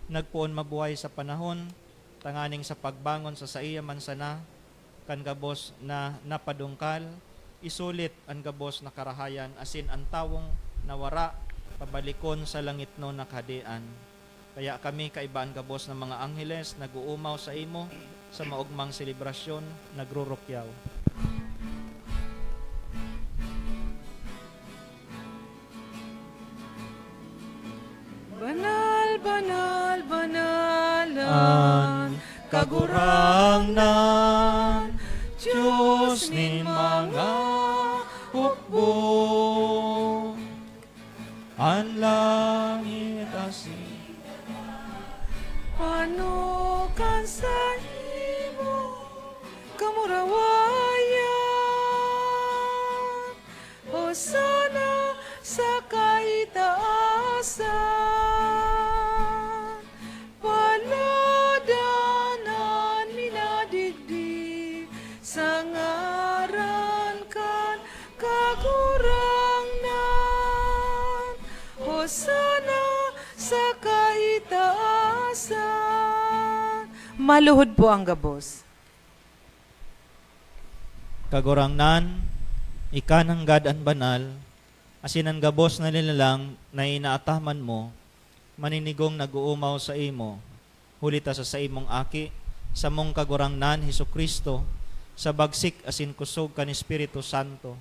[SPEAKER 3] nagpuon mabuhay sa panahon, tanganing sa pagbangon sa iya mansana, kan gabos na napadungkal, isulit ang gabos na karahayan, asin ang tawong nawara, pabalikon sa langit no nakadian. Kaya kami kaibaan gabos ng mga angheles, nag-uumaw sa imo, sa maugmang selebrasyon, nagrurukyaw.
[SPEAKER 1] Banal, banal, banalan,
[SPEAKER 3] An kagurangnan, Diyos ni mga hukbo, an langit asin,
[SPEAKER 1] panukan sa imo, kamurawayan, Hosana sa kaitaasan, paladanan minadigdig, sa ngaran kan kagurangnan, Hosana sa kaitaasan. Maluhod po ang gabos.
[SPEAKER 3] kagurangnan, ikanang gadan banal, asin ang gabos na nilalang na inaataman mo, maninigong nag-uumaw sa imo, hulita sa imong aki, sa mong kagurangnan, Hesus Kristo, sa bagsik asin kusog kan Espiritu Santo,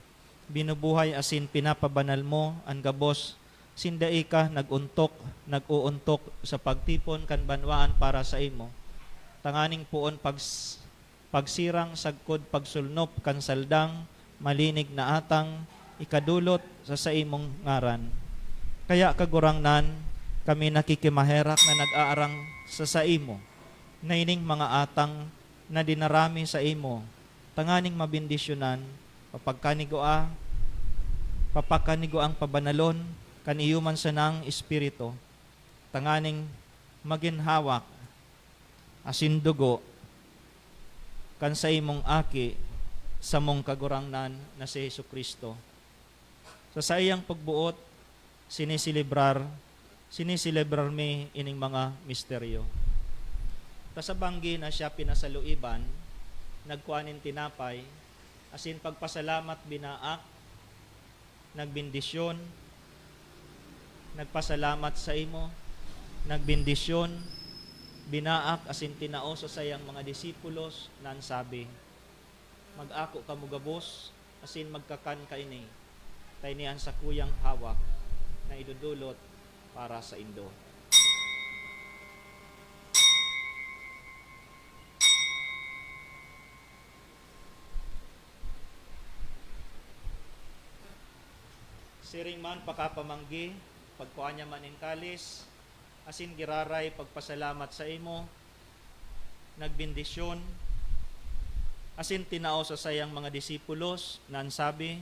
[SPEAKER 3] binubuhay asin pinapabanal mo, ang gabos, sindai ka nag-uuntok sa pagtipon kan banwaan para sa imo, tanganing puon pagsirang sagkod pagsulnop kan saldang, malinig na atang, ikadulot sa imong ngaran. Kaya kagurangnan, kami nakikimaherak na nag-aarang sa imo, na ining mga atang na dinarami sa imo, tanganing mabindisyonan, papakanigo ang pabanalon, kaniyuman sa nang Espiritu, tanganing maginhawak, asin dugo, kan sa imong aki, sa mong kagurangnan na si Hesus Kristo. Sa iyang pagbuot, sinisilibrar mi ining mga misteryo. Kasabanggi na siya pinasaluiban, nagkuanin tinapay, asin pagpasalamat binaak, nagbindisyon, nagpasalamat sa imo, nagbindisyon, binaak asin tinao sa sayang mga disipulos nan sabi, mag-ako kamo gabos asin magkakan kaini, taynian sa kuyang hawak na idudulot para sa indo. Siring man pakapamanggi, pagkuanya man in kalis, asin giraray pagpasalamat sa imo, nagbindisyon, asin tinao sa sayang mga disipulos, nan sabi,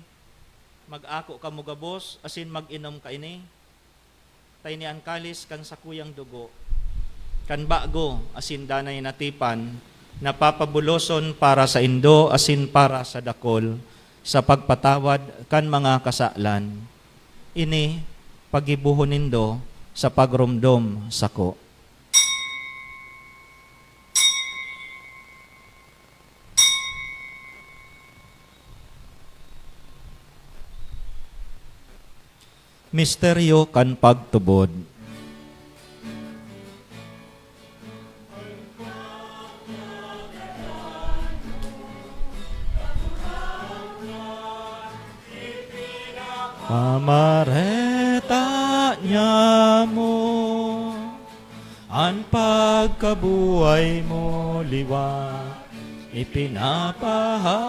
[SPEAKER 3] mag-ako kamo gabos, asin mag-inom kaini, tayni ang kalis kan sakuyang dugo, kan bago, asin danay natipan, napapabuloson para sa indo asin para sa dakol, sa pagpatawad kan mga kasalan. Ini pagibuhon nindo sa pagrumdom sako. Misteryo kan pagtubod. Amareta niya mo, ang pagkabuhay mo liwat, ipinapahaya.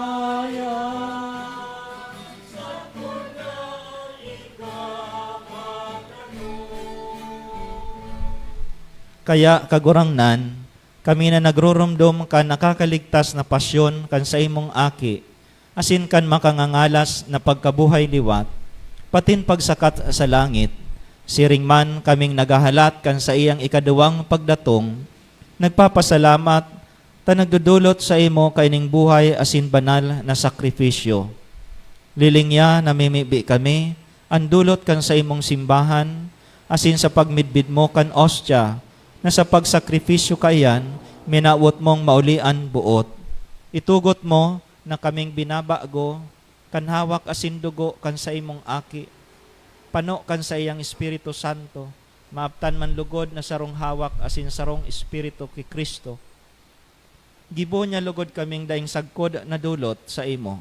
[SPEAKER 3] Kaya kagurangnan, kami na nagrurumdom kan nakakaligtas na pasyon kan sa imong aki, asin kan makangangalas na pagkabuhay liwat, patin pagsakat sa langit, siring man kaming nagahalat kan sa iyang ikaduwang pagdatong, nagpapasalamat ta nagdudulot sa imo kaining buhay asin banal na sakripisyo. Lilingya namimibi kami, andulot kan sa imong simbahan, asin sa pagmidbid mo kan ostya, na sa pagsakripisyo kayan, minawot mong maulian buot. Itugot mo na kaming binabago, kan hawak asin dugo kan sa imong aki, pano kan sa iyang Espiritu Santo, maaptan man lugod na sarong hawak asin sarong Espiritu ki Kristo. Gibo niya lugod kaming daing sagkod na dulot sa imo.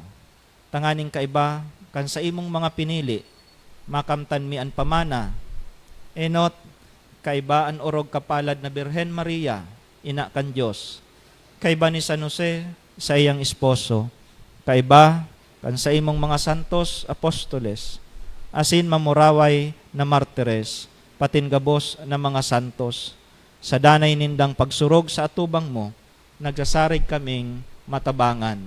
[SPEAKER 3] Tanganing kaiba kan sa imong mga pinili, makamtan mi an pamana, enot kaiba an orog kapalad na Birhen Maria, ina kan Diyos. Kaiba ni San Jose sa iyang esposo. Kaiba kan sa imong mga santos apostoles, asin mamuraway na martires, patin gabos na mga santos. Sa danay nindang pagsurog sa atubang mo, nagsasarig kaming matabangan.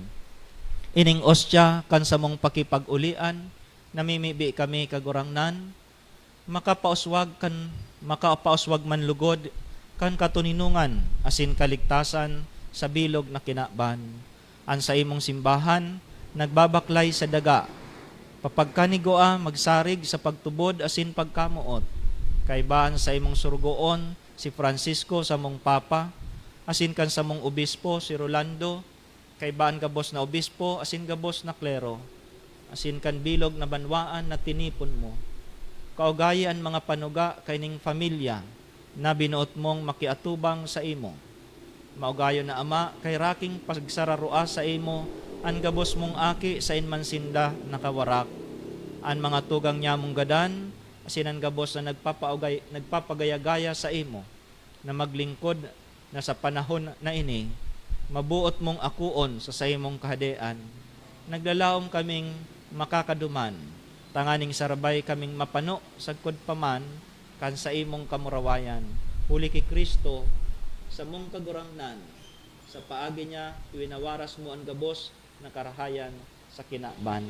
[SPEAKER 3] Ining ostya kan sa mong pakipag-ulian, namimibi kami kagurangnan, makapauswag man lugod kan katuninungan asin kaligtasan sa bilog na kinaban. An sa imong simbahan nagbabaklay sa daga, papagkanigoa magsarig sa pagtubod asin pagkamuot. Kaibaan sa imong surugoon si Francisco sa mong papa, asin kan sa mong obispo si Rolando, kaibaan gabos na obispo asin gabos na klero, asin kan bilog na banwaan na tinipon mo. Kaugayan mga panuga kaining pamilya na binuot mong makiatubang sa imo. Maugayo na ama kay raking pagsararua sa imo, an gabos mong aki sa inmansinda nakawarak. An mga tugang niya mong gadan, asin ang gabos na nagpapagayagaya sa imo, na maglingkod na sa panahon na ini, mabuot mong akuon sa imong kahadean. Naglalaom kaming makakaduman, tanganing sarabay kaming mapano sagkod paman kan sa imong kamurawayan. Huli kay Kristo sa mong kagurangnan, sa paagi niya iwinawaras mo ang gabos na karahayan sa kinaban.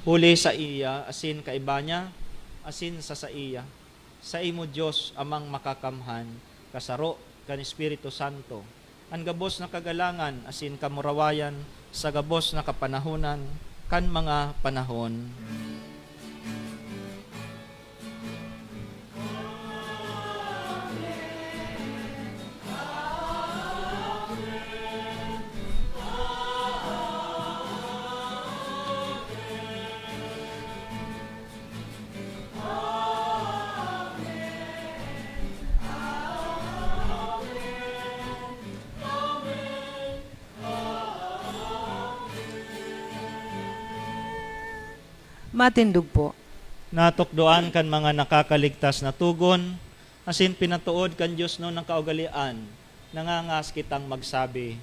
[SPEAKER 3] Huli sa iya asin kaiba niya, asin sa iya. Sa imo Dios amang makakamhan, kasaro kan Espiritu Santo. Ang gabos na kagalangan asin kamurawayan sa gabos na kapanahunan kan mga panahon.
[SPEAKER 1] Matindog po.
[SPEAKER 3] Natukdoan kan mga nakakaligtas na tugon, asin pinatuod kan Diyos no ng kaugalian, nangangas kitang magsabi.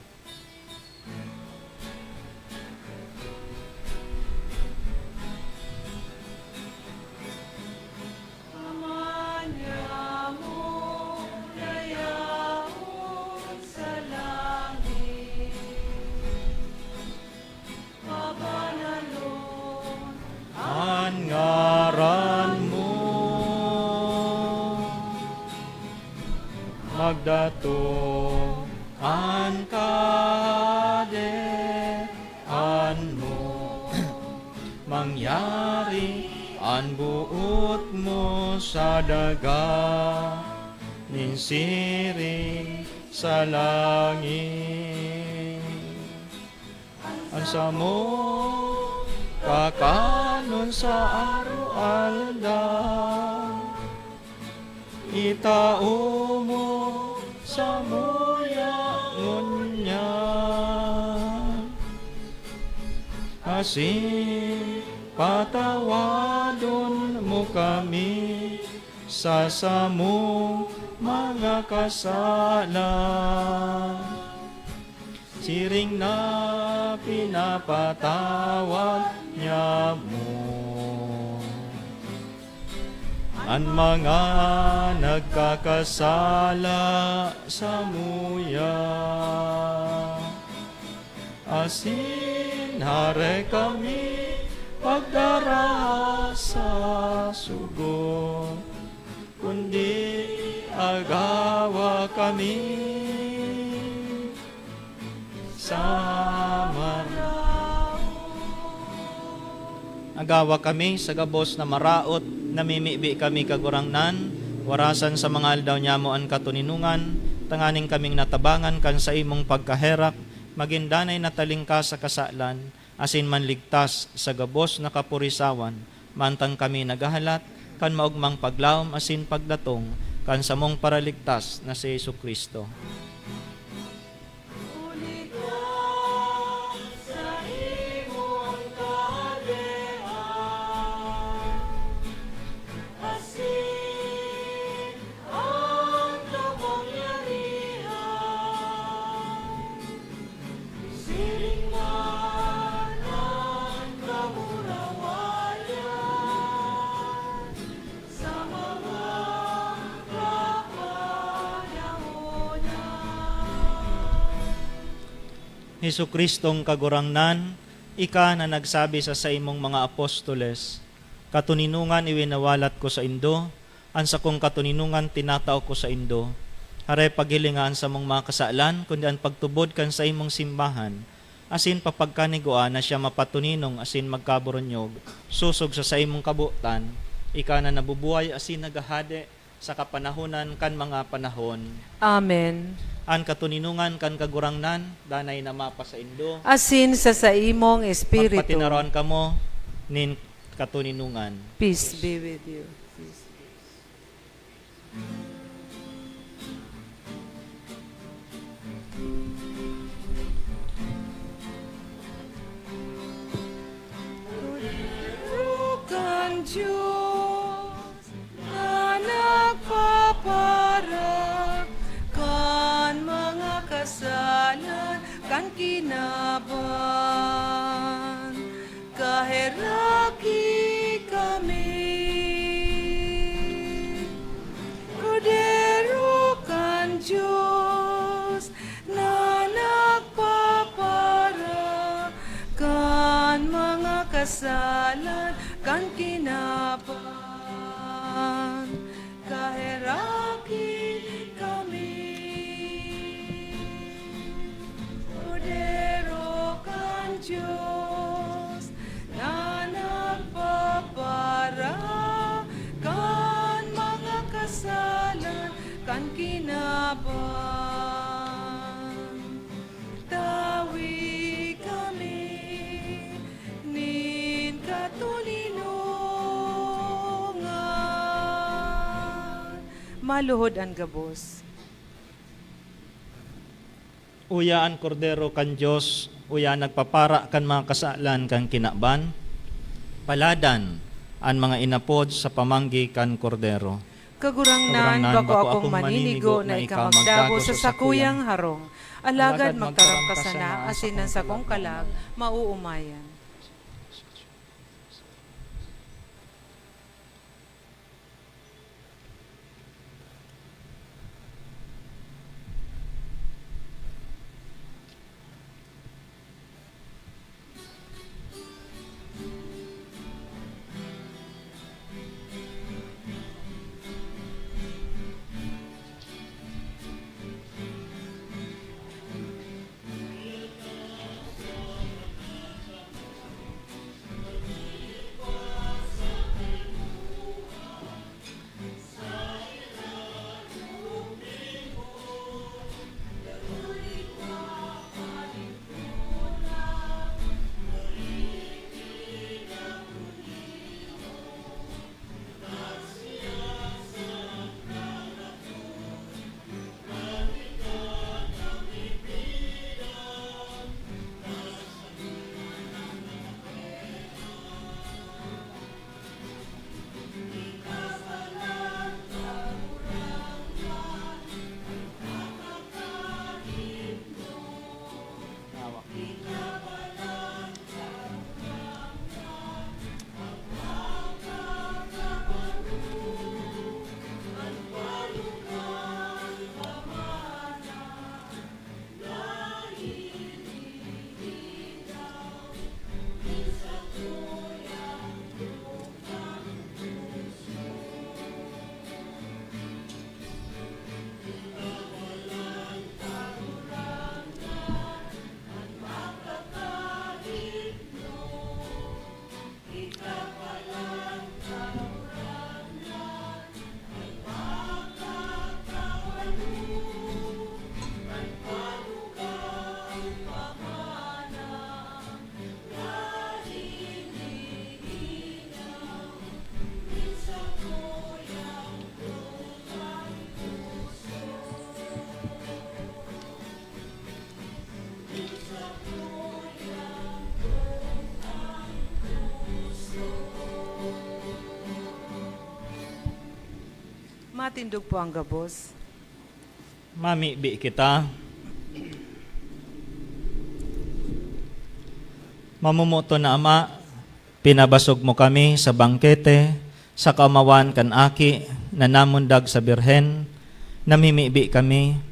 [SPEAKER 3] Ang ngaran mo magdato an kadean mo. Mangyari an buot mo sa daga, ninsiring sa langit. Ansa mo kakanon sa araw-aldaw, itao mo sa muyangon niya. Asin patawadon mo kami sa samong mga kasalan. Siring na pinapatawad niya mo ang mga nagkakasala sa muya. Asin hare kami pagdara sa sugo, kundi agawa kami sama. Agawa kami sa gabos na maraot, namimibi kami kagurangnan, warasan sa mga aldaw niya mo ang katuninungan, tanganing kaming natabangan kan sa imong pagkaherak, magindanay natalingka sa kasalan, asin manligtas sa gabos na kapurisawan, mantang kami nagahalat, kan maugmang paglawom asin pagdatong, kan samong paraligtas na si Jesucristo. Jesukristong kagurangnan, ika na nagsabi sa imong mga apostoles, katuninungan iwinawalat ko sa indo, an sa kong katuninungan tinatao ko sa indo. Hare paghilingaan sa mong mga kasalan, kundi ang pagtubod kan sa imong simbahan, asin papagkaniguan na siya mapatuninong asin magkaburonyog, susog sa imong kabutan, ika na nabubuhay asin nagahade sa kapanahunan kan mga panahon.
[SPEAKER 1] Amen.
[SPEAKER 3] An katuninungan kan kagurangnan, danay na mapa sa indo.
[SPEAKER 1] Asin sa imong espiritu.
[SPEAKER 3] Pagpatinaroan kamo, nin katuninungan.
[SPEAKER 1] Peace be with you. Peace. Turukan Diyos na nagpapara kan mga kasalan kan kinaban, kaheraki kami. Kordero kan Diyos na nagpapara kan mga kasalan kan kinaban, kaheraki kami. Kordero kan Diyos na nagpapara kan mga kasalan kan kinaban, tawi kami nin katulinungan. Maluhod ang gabos.
[SPEAKER 3] Uya an kordero kan Diyos, uya nagpapara kan mga kasalan kan kinaban, paladan an mga inapod sa pamanggi kan kordero.
[SPEAKER 1] Kagurangnan, bako akong maninigo na ikaw magdago sa sakuyang harong. Alagad magtarap ka sana, asinan sa kong kalag, mauumayan. Matindog po ang gabos.
[SPEAKER 3] Mamibi kita. Mamumuto na Ama, pinabasog mo kami sa bangkete, sa kamawan kan aki, na namundag sa birhen, namimibi kami,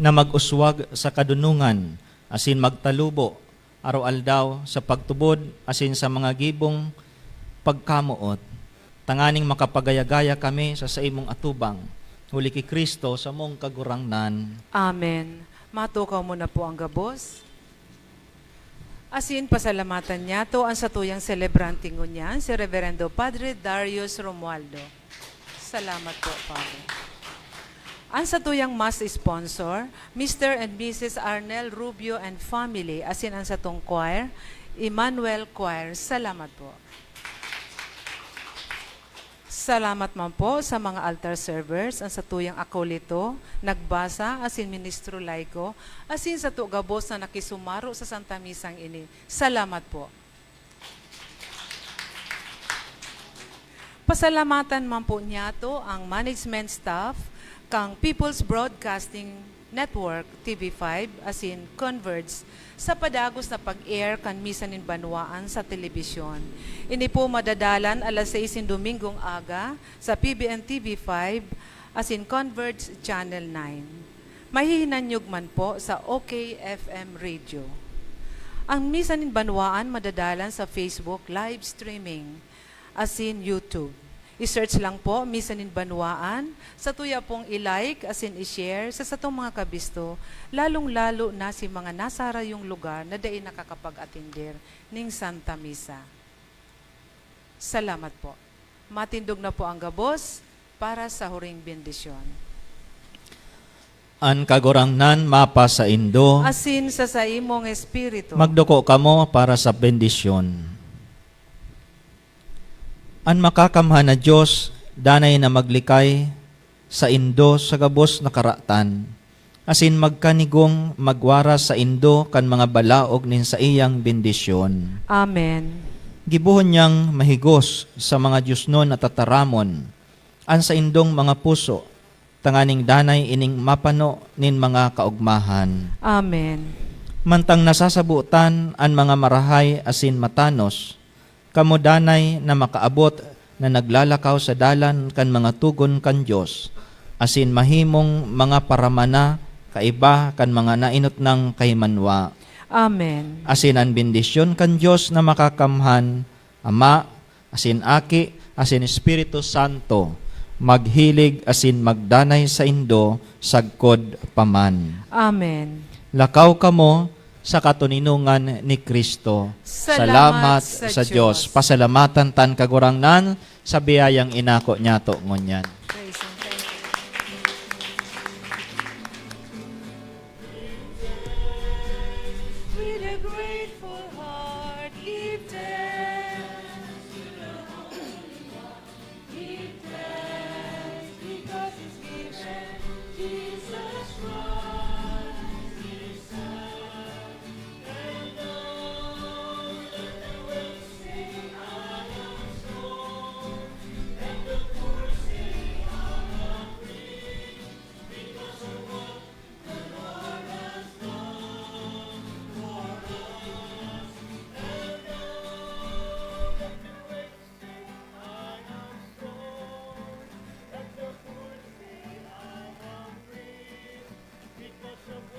[SPEAKER 3] na mag-uswag sa kadunungan, asin magtalubo, araw-aldaw sa pagtubod, asin sa mga gibong pagkamuot. Tanganing makapagayagaya kami sa imong atubang, huli ki Kristo sa mong kagurangnan.
[SPEAKER 1] Amen. Matukaw mo na po ang gabos. Asin pasalamatan niya to ang satuyang celebranting ngunyan, si Reverendo Padre Darius Romualdo. Salamat po, Padre. Ang satuyang mass sponsor, Mr. and Mrs. Arnel Rubio and family, asin ang satong choir, Emmanuel Choir. Salamat po. Salamat man po sa mga altar servers, ang satuyang akolito, nagbasa, asin ministro laiko, asin sa gabos na nakisumaro sa Santa Misang ini. Salamat po. Pasalamatan man po niya to ang management staff kang People's Broadcasting Network TV5 asin Converge sa padagos na pag-air kan Misa nin Banwaan sa telebisyon. Ini po madadalan alas 6 Domingong aga sa PBN TV5 asin Converge Channel 9. Mahihinanyog man po sa OKFM Radio. Ang Misa nin Banwaan madadalan sa Facebook live streaming asin YouTube. I-search lang po, Misa nin Banwaan, sa tuya pong i-like, asin i-share sa satong mga kabisto, lalong-lalo na si mga nasara yung lugar na dain nakakapag-atindir ning Santa Misa. Salamat po. Matindog na po ang gabos para sa huring bendisyon.
[SPEAKER 3] An kagurangnan mapa sa Indo,
[SPEAKER 1] Asin sa imong espiritu.
[SPEAKER 3] magduko kamo para sa bendisyon. An makakamhan na Diyos, danay na maglikay sa Indo sa gabos na karatan. Asin magkanigong magwara sa Indo kan mga balaog nin sa iyang bendisyon.
[SPEAKER 1] Amen.
[SPEAKER 3] Gibuhon niyang mahigos sa mga Diyosnon at tataramon, an sa Indong mga puso, tanganing danay ining mapano nin mga kaugmahan.
[SPEAKER 1] Amen.
[SPEAKER 3] Mantang nasasabutan an mga marahay asin matanos, kamudanay na makaabot na naglalakaw sa dalan kan mga tugon kan Diyos, asin mahimong mga paramana kaiba kan mga nainot ng kaymanwa.
[SPEAKER 1] Amen.
[SPEAKER 3] Asin ang bendisyon kan Diyos na makakamhan, Ama, asin Aki, asin Espiritu Santo, maghilig asin magdanay sa Indo, sagkod paman.
[SPEAKER 1] Amen.
[SPEAKER 3] Lakaw kamo sa katuninungan ni Kristo.
[SPEAKER 1] Salamat
[SPEAKER 3] Salamat
[SPEAKER 1] sa
[SPEAKER 3] sa Diyos.
[SPEAKER 1] Diyos.
[SPEAKER 3] Pasalamatan tan kagurangnan sa biyayang inako niya to ngunyan.